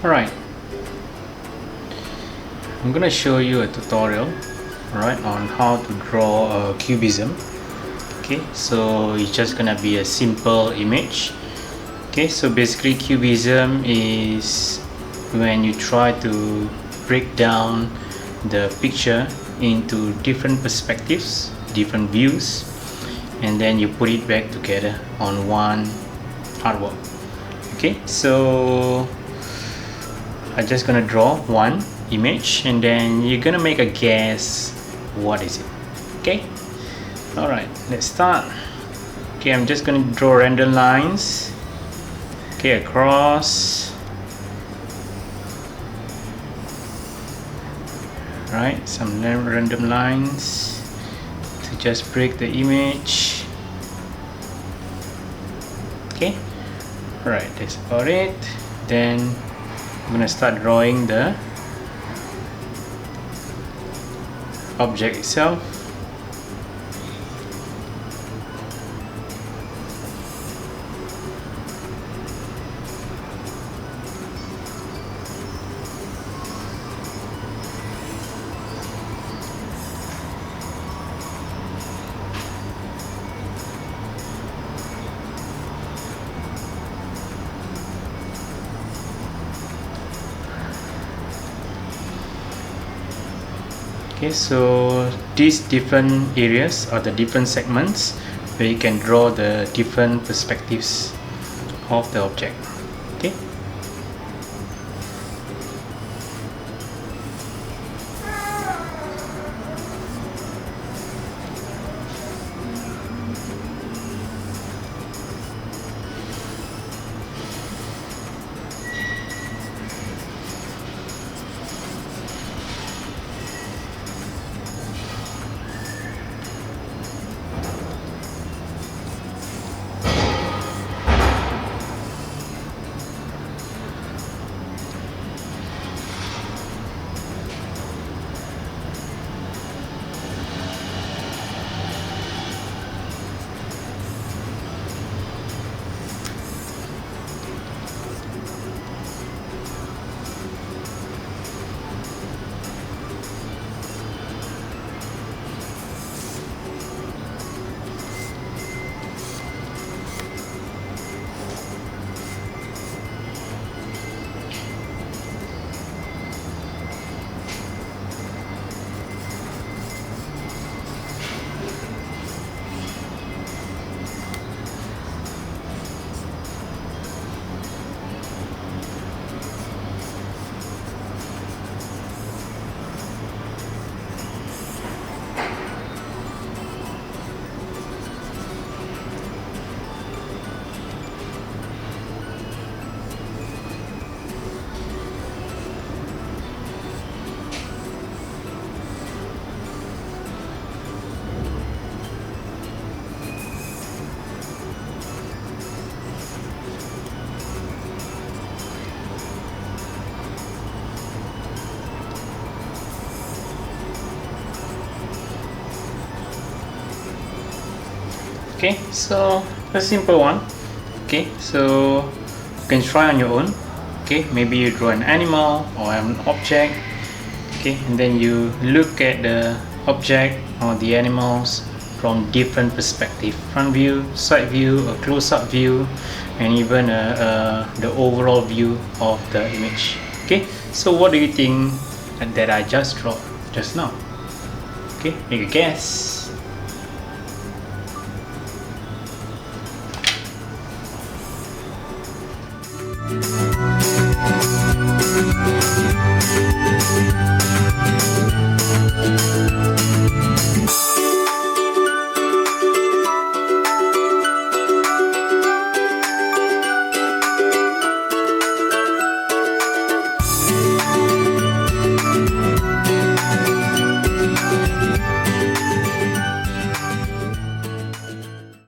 Alright, I'm gonna show you a tutorial, alright, on how to draw a cubism. Okay, so it's just gonna be a simple image. Okay, so basically cubism is when you try to break down the picture into different perspectives, different views, and then you put it back together on one artwork. Okay, so I'm just gonna draw one image and then you're gonna make a guess what is it. Okay, alright, let's start. Okay, I'm just gonna draw random lines, okay, across. Right, some random lines to just break the image. Okay, alright, that's about it. Then I'm gonna start drawing the object itself. Okay, so these different areas are the different segments where you can draw the different perspectives of the object. Okay. Okay, so a simple one. Okay, so you can try on your own. Okay, maybe you draw an animal or an object. Okay, and then you look at the object or the animals from different perspective: front view, side view, a close-up view, and even the overall view of the image. Okay, so what do you think that I just draw just now? Okay, make a guess.